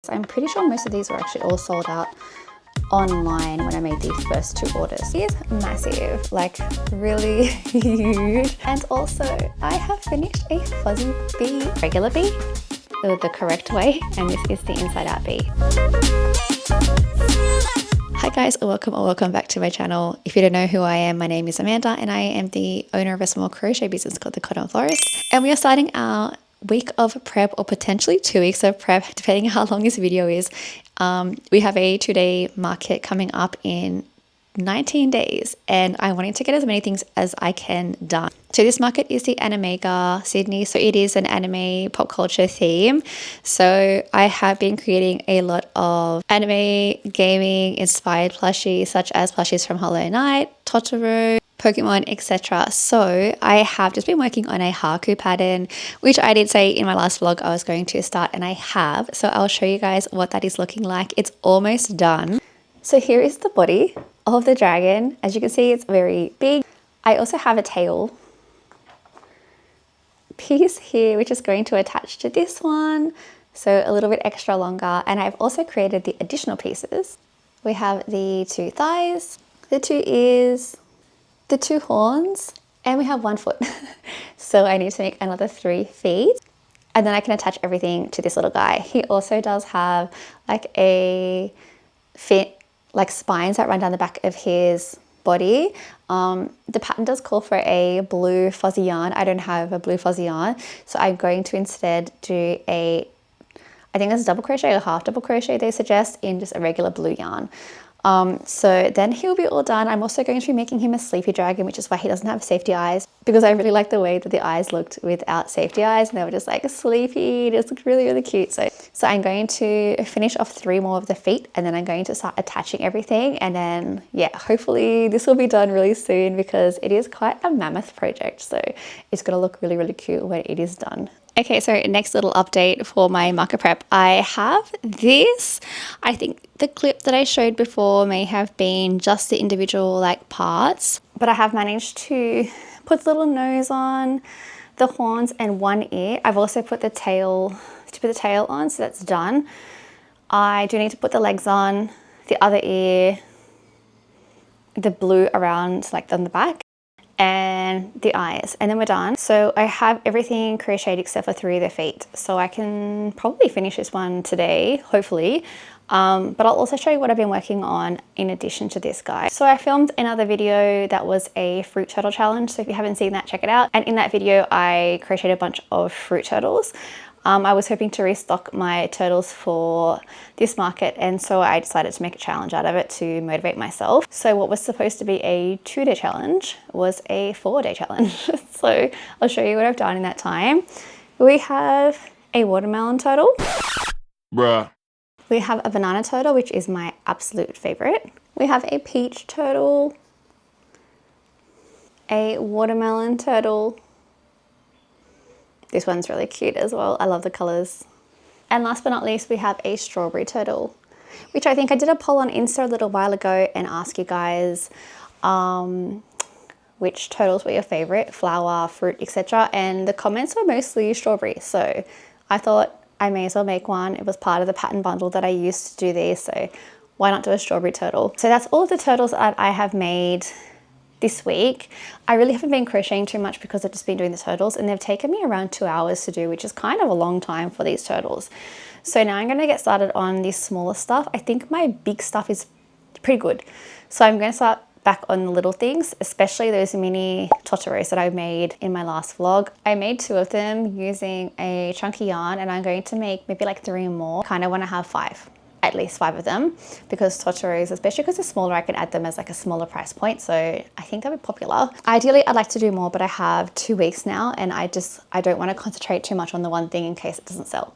I'm pretty sure most of these were actually all sold out online when I made the first 2 orders. It is massive, like really huge. And also I have finished a fuzzy bee, regular bee, the correct way, and this is the inside out bee. Hi guys, welcome back to my channel. If you don't know who I am, my name is Amanda and I am the owner of a small crochet business called The Cotton Florist, and we are starting our week of prep, or potentially 2 weeks of prep, depending on how long this video is. We have a 2-day market coming up in 19 days and I wanted to get as many things as I can done. So this market is the Animega Sydney, so it is an anime pop culture theme. So I have been creating a lot of anime gaming inspired plushies, such as plushies from Hollow Knight, Totoro, Pokemon, etc. So I have just been working on a Haku pattern, which I did say in my last vlog I was going to start, and I have. So I'll show you guys what that is looking like. It's almost done. So here is the body of the dragon. As you can see, it's very big. I also have a tail piece here, which is going to attach to this one. So a little bit extra longer. And I've also created the additional pieces. We have the 2 thighs, the 2 ears, the 2 horns, and we have 1 foot. So I need to make another 3 feet. And then I can attach everything to this little guy. He also does have like a fit, like spines that run down the back of his body. The pattern does call for a blue fuzzy yarn. I don't have a blue fuzzy yarn, so I'm going to instead do I think it's double crochet or half double crochet they suggest in just a regular blue yarn. So then he'll be all done. I'm also going to be making him a sleepy dragon, which is why he doesn't have safety eyes, because I really like the way that the eyes looked without safety eyes, and they were just like sleepy. It just looked really, really cute. So I'm going to finish off 3 more of the feet, and then I'm going to start attaching everything. And then, yeah, hopefully this will be done really soon, because it is quite a mammoth project. So it's going to look really, really cute when it is done. Okay, so next little update for my market prep. I have this. I think the clip that I showed before may have been just the individual like parts, but I have managed to put the little nose on, the horns, and 1 ear. I've also put the tail, on, so that's done. I do need to put the legs on, the other ear, the blue around like on the back, and the eyes, and then we're done. So I have everything crocheted except for 3 of the feet, so I can probably finish this one today, hopefully. But I'll also show you what I've been working on in addition to this guy. So I filmed another video that was a fruit turtle challenge, so if you haven't seen that, check it out. And in that video I crocheted a bunch of fruit turtles. I was hoping to restock my turtles for this market, and so I decided to make a challenge out of it to motivate myself. So what was supposed to be a 2-day challenge was a 4-day challenge. So I'll show you what I've done in that time. We have a watermelon turtle. Bruh. We have a banana turtle, which is my absolute favorite. We have a peach turtle, a watermelon turtle. This one's really cute as well. I love the colors. And last but not least, we have a strawberry turtle, which I think I did a poll on Insta a little while ago and asked you guys which turtles were your favorite, flower, fruit, etc. And the comments were mostly strawberry. So I thought I may as well make one. It was part of the pattern bundle that I used to do these, so why not do a strawberry turtle? So that's all of the turtles that I have made this week. I really haven't been crocheting too much because I've just been doing the turtles, and they've taken me around 2 hours to do, which is kind of a long time for these turtles. So now I'm going to get started on this smaller stuff. I think my big stuff is pretty good, so I'm going to start back on the little things, especially those mini Totoros that I made in my last vlog. I made 2 of them using a chunky yarn, and I'm going to make maybe like 3 more. Kind of want to have 5. At least 5 of them, because Totoros, especially because they're smaller, I can add them as like a smaller price point, so I think they'll be popular. Ideally I'd like to do more, but I have 2 weeks now, and I don't want to concentrate too much on the one thing in case it doesn't sell.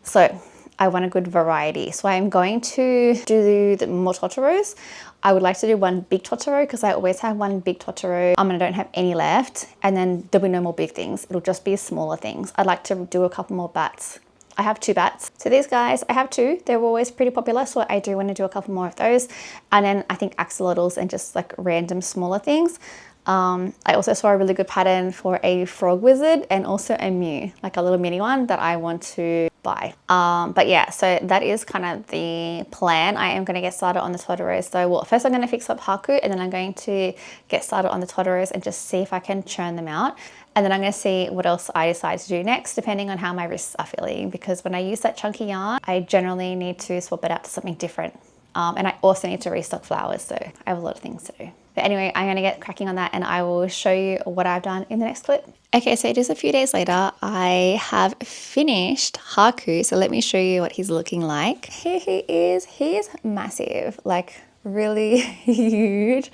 So I want a good variety, so I'm going to do the more Totoros. I would like to do 1 big Totoro, because I always have 1 big Totoro and I don't have any left, and then there'll be no more big things. It'll just be smaller things. I'd like to do a couple more bats. I have 2 bats. So these guys, I have 2. They were always pretty popular, so I do want to do a couple more of those. And then I think axolotls and just like random smaller things. I also saw a really good pattern for a frog wizard and also a Mew, like a little mini one that I want to buy. But yeah, so that is kind of the plan. I am going to get started on the Todoros. So well, first I'm going to fix up Haku, and then I'm going to get started on the Todoros and just see if I can churn them out. And then I'm going to see what else I decide to do next, depending on how my wrists are feeling. Because when I use that chunky yarn, I generally need to swap it out to something different. And I also need to restock flowers, so I have a lot of things to do. But anyway, I'm gonna get cracking on that and I will show you what I've done in the next clip. Okay, so it is a few days later. I have finished Haku, so let me show you what he's looking like. Here he is. He is massive, like really huge.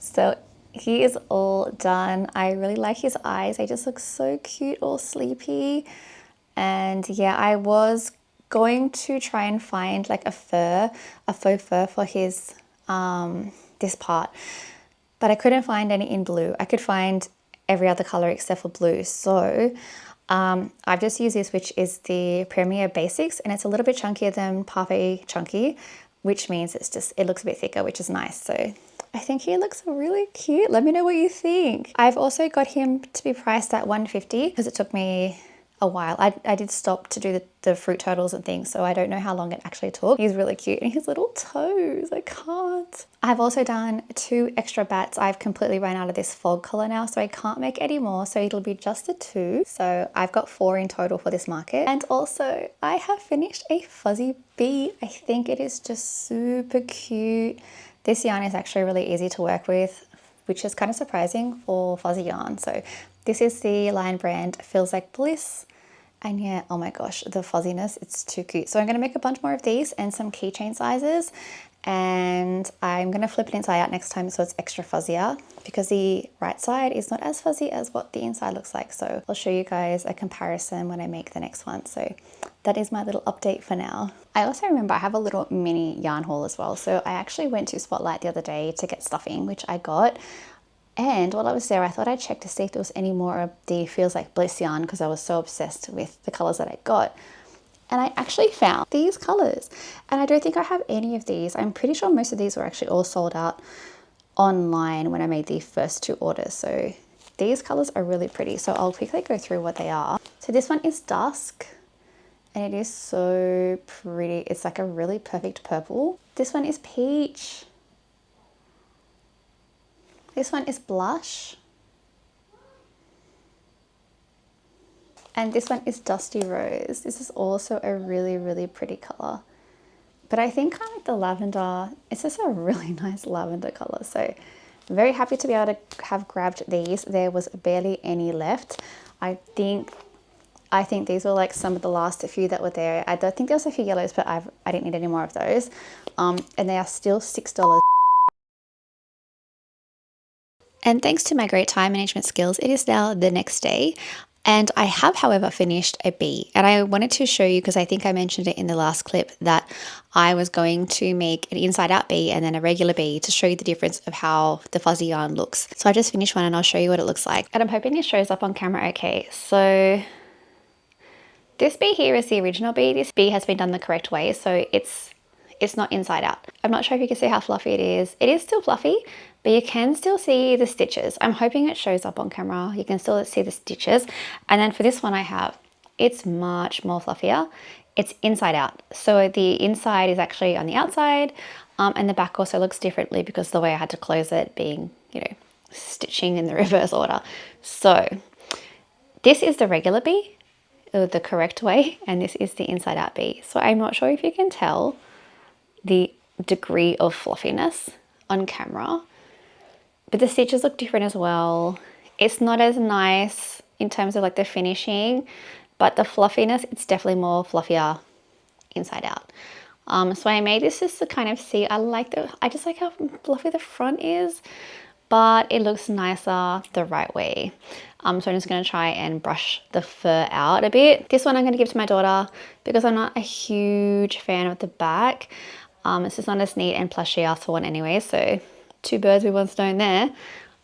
So he is all done. I really like his eyes. They just look so cute, all sleepy. And yeah, I was going to try and find like a faux fur for his this part, but I couldn't find any in blue. I could find every other color except for blue. So I've just used this, which is the Premier Basics, and it's a little bit chunkier than Parfait Chunky, which means it looks a bit thicker, which is nice. So I think he looks really cute. Let me know what you think. I've also got him to be priced at $150 because it took me a while. I did stop to do the fruit turtles and things, so I don't know how long it actually took. He's really cute, and his little toes, I can't. I've also done 2 extra bats. I've completely run out of this fog color now, so I can't make any more, so it'll be just the 2. So I've got 4 in total for this market. And also I have finished a fuzzy bee. I think it is just super cute. This yarn is actually really easy to work with, which is kind of surprising for fuzzy yarn. So this is the Lion brand Feels Like Bliss. And yeah, oh my gosh, the fuzziness, it's too cute. So I'm going to make a bunch more of these and some keychain sizes. And I'm going to flip it inside out next time so it's extra fuzzier, because the right side is not as fuzzy as what the inside looks like. So I'll show you guys a comparison when I make the next one. So that is my little update for now. I also remember I have a little mini yarn haul as well. So I actually went to Spotlight the other day to get stuffing, which I got. And while I was there, I thought I'd check to see if there was any more of the Feels Like Bliss yarn, because I was so obsessed with the colors that I got. And I actually found these colors, and I don't think I have any of these. I'm pretty sure most of these were actually all sold out online when I made the first 2 orders. So these colors are really pretty. So I'll quickly go through what they are. So this one is Dusk, and it is so pretty. It's like a really perfect purple. This one is Peach. This one is Blush. And this one is Dusty Rose. This is also a really, really pretty color. But I think I like the lavender. It's just a really nice lavender color. So I'm very happy to be able to have grabbed these. There was barely any left. I think these were like some of the last few that were there. I don't think there was a few yellows, but I didn't need any more of those. And they are still $6. And thanks to my great time management skills, it is now the next day. And I have, however, finished a bee. And I wanted to show you, because I think I mentioned it in the last clip, that I was going to make an inside out bee and then a regular bee to show you the difference of how the fuzzy yarn looks. So I just finished one and I'll show you what it looks like. And I'm hoping it shows up on camera okay. So this bee here is the original bee. This bee has been done the correct way, so it's not inside out. I'm not sure if you can see how fluffy it is. It is still fluffy, but you can still see the stitches. I'm hoping it shows up on camera. You can still see the stitches. And then for this one it's much more fluffier. It's inside out. So the inside is actually on the outside, and the back also looks differently because of the way I had to close it, being, you know, stitching in the reverse order. So this is the regular bee, the correct way, and this is the inside out bee. So I'm not sure if you can tell the degree of fluffiness on camera, but the stitches look different as well. It's not as nice in terms of like the finishing, but the fluffiness, it's definitely more fluffier inside out. So I made this just to kind of see, I just like how fluffy the front is, but it looks nicer the right way. So I'm just going to try and brush the fur out a bit. This one I'm going to give to my daughter because I'm not a huge fan of the back. It's just not as neat and plush she asked for one anyway, so 2 birds with 1 stone there.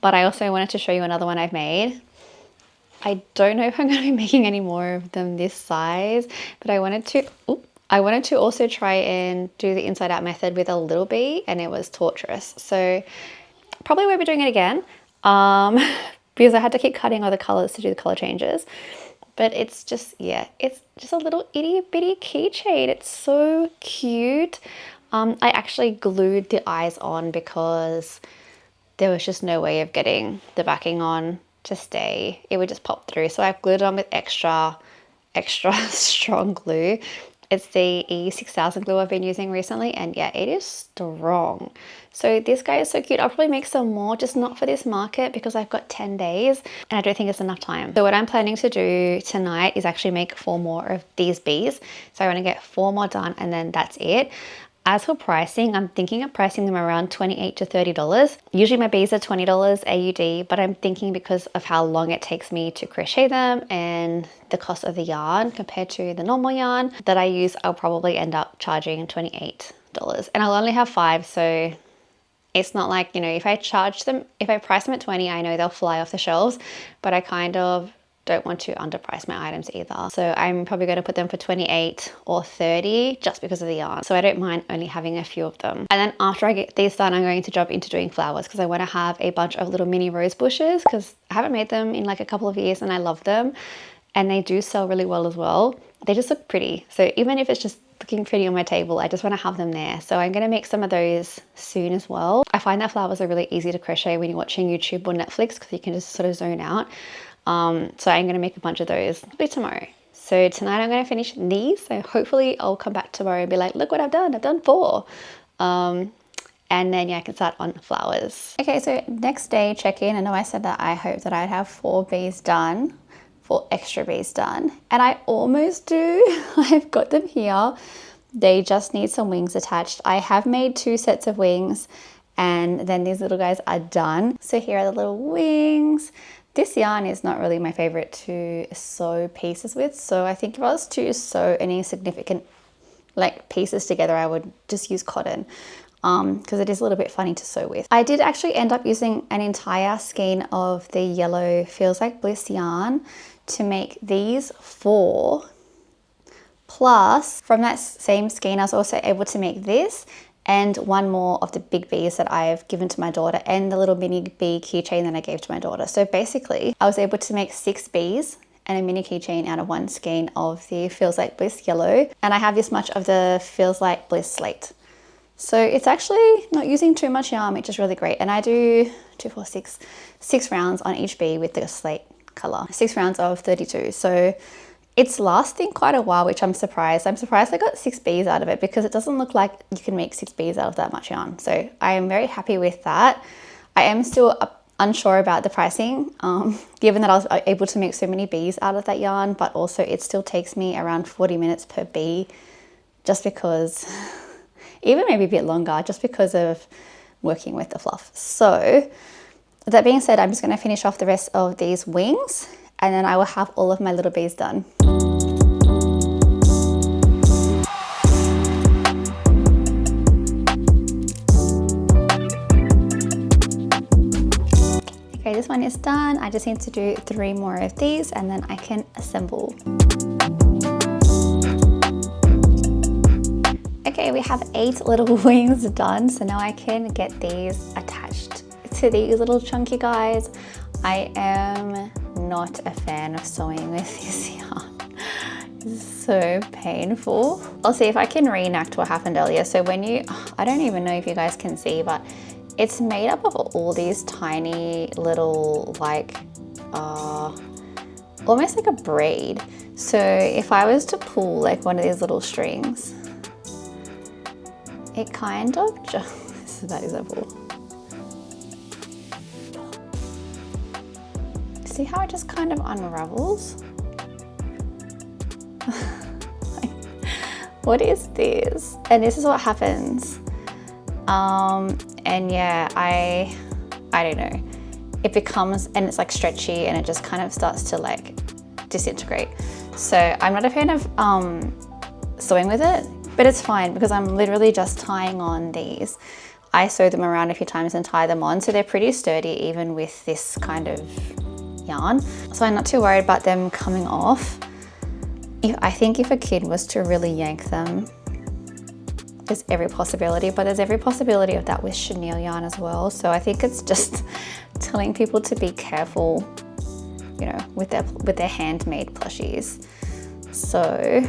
But I also wanted to show you another one I've made. I don't know if I'm going to be making any more of them this size, but I wanted to also try and do the inside out method with a little bee, and it was torturous. So probably won't be doing it again. because I had to keep cutting other colors to do the color changes. But it's just, yeah, it's just a little itty bitty keychain. It's so cute. I actually glued the eyes on because there was just no way of getting the backing on to stay. It would just pop through. So I glued it on with extra strong glue. It's the E6000 glue I've been using recently, and yeah, it is strong. So this guy is so cute. I'll probably make some more, just not for this market because I've got 10 days and I don't think it's enough time. So what I'm planning to do tonight is actually make 4 more of these bees. So I want to get 4 more done and then that's it. As for pricing, I'm thinking of pricing them around $28 to $30. Usually my bees are $20 AUD, but I'm thinking because of how long it takes me to crochet them and the cost of the yarn compared to the normal yarn that I use, I'll probably end up charging $28. And I'll only have 5, so it's not like, you know, if I price them at 20, I know they'll fly off the shelves, but I kind of don't want to underprice my items either. So I'm probably going to put them for 28 or 30 just because of the yarn. So I don't mind only having a few of them. And then after I get these done, I'm going to jump into doing flowers because I want to have a bunch of little mini rose bushes because I haven't made them in like a couple of years and I love them. And they do sell really well as well. They just look pretty. So even if it's just looking pretty on my table, I just want to have them there. So I'm going to make some of those soon as well. I find that flowers are really easy to crochet when you're watching YouTube or Netflix because you can just sort of zone out. So I'm going to make a bunch of those probably tomorrow. So tonight I'm going to finish these. So hopefully I'll come back tomorrow and be like, look what I've done. I've done 4. And then yeah, I can start on flowers. Okay, so next day check-in. I know I said that I hope that I'd have 4 bees done, 4 extra bees done. And I almost do. I've got them here. They just need some wings attached. I have made 2 sets of wings and then these little guys are done. So here are the little wings. This yarn is not really my favorite to sew pieces with. So I think if I was to sew any significant like pieces together, I would just use cotton because it is a little bit funny to sew with. I did actually end up using an entire skein of the yellow Feels Like Bliss yarn to make these 4. Plus from that same skein, I was also able to make this and 1 more of the big bees that I've given to my daughter and the little mini bee keychain that I gave to my daughter. So basically I was able to make 6 bees and a mini keychain out of 1 skein of the Feels Like Bliss yellow. And I have this much of the Feels Like Bliss slate. So it's actually not using too much yarn, which is really great. And I do 2, 4, 6 rounds on each bee with the slate color, 6 rounds of 32. So it's lasting quite a while, which I'm surprised. I'm surprised I got 6 bees out of it because it doesn't look like you can make 6 bees out of that much yarn. So I am very happy with that. I am still unsure about the pricing, given that I was able to make so many bees out of that yarn, but also it still takes me around 40 minutes per bee just because, even maybe a bit longer, just because of working with the fluff. So that being said, I'm just going to finish off the rest of these wings and then I will have all of my little bees done. Okay, this one is done. I just need to do 3 more of these and then I can assemble. Okay, we have 8 little wings done. So now I can get these attached to these little chunky guys. I am not a fan of sewing with this yarn. It's so painful. I'll see if I can reenact what happened earlier. So when I don't even know if you guys can see, but it's made up of all these tiny little like, almost like a braid. So if I was to pull like one of these little strings, it kind of just, this is a bad example. See how it just kind of unravels? What is this? And this is what happens. And yeah, I don't know. It becomes, and it's like stretchy and it just kind of starts to like disintegrate. So I'm not a fan of sewing with it, but it's fine because I'm literally just tying on these. I sew them around a few times and tie them on. So they're pretty sturdy even with this kind of yarn. So I'm not too worried about them coming off. I think if a kid was to really yank them, there's every possibility, but there's every possibility of that with chenille yarn as well. So I think it's just telling people to be careful, you know, with their handmade plushies. So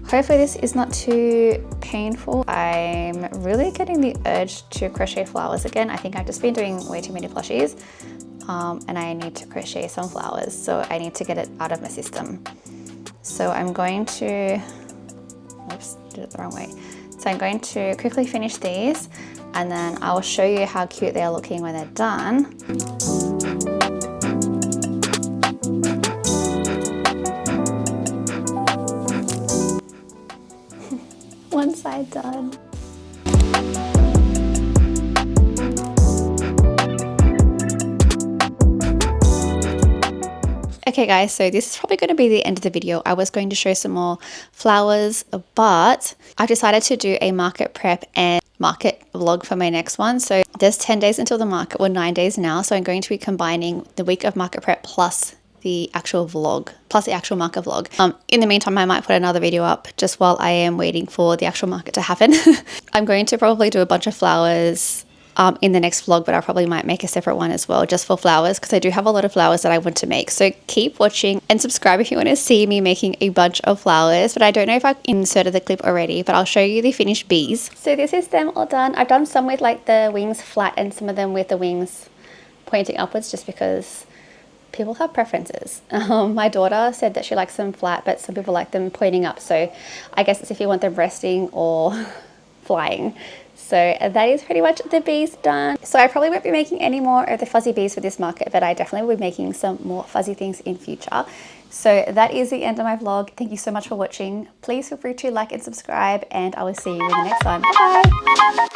hopefully this is not too painful. I'm really getting the urge to crochet flowers again. I think I've just been doing way too many plushies, and I need to crochet some flowers. So I need to get it out of my system. So I'm going to, oops, did it the wrong way. So I'm going to quickly finish these, and then I'll show you how cute they're looking when they're done. One side done. Okay guys, so this is probably going to be the end of the video. I was going to show some more flowers, but I've decided to do a market prep and market vlog for my next one. So there's 10 days until the market, well 9 days now. So I'm going to be combining the week of market prep plus the actual vlog, plus the actual market vlog. In the meantime, I might put another video up just while I am waiting for the actual market to happen. I'm going to probably do a bunch of flowers in the next vlog, but I probably might make a separate one as well just for flowers, because I do have a lot of flowers that I want to make. So keep watching and subscribe if you want to see me making a bunch of flowers. But I don't know if I inserted the clip already, but I'll show you the finished bees. So this is them all done. I've done some with like the wings flat and some of them with the wings pointing upwards, just because people have preferences. My daughter said that she likes them flat, but some people like them pointing up. So I guess it's if you want them resting or flying. So that is pretty much the bees done. So I probably won't be making any more of the fuzzy bees for this market, but I definitely will be making some more fuzzy things in future. So that is the end of my vlog. Thank you so much for watching. Please feel free to like and subscribe, and I will see you in the next one. Bye!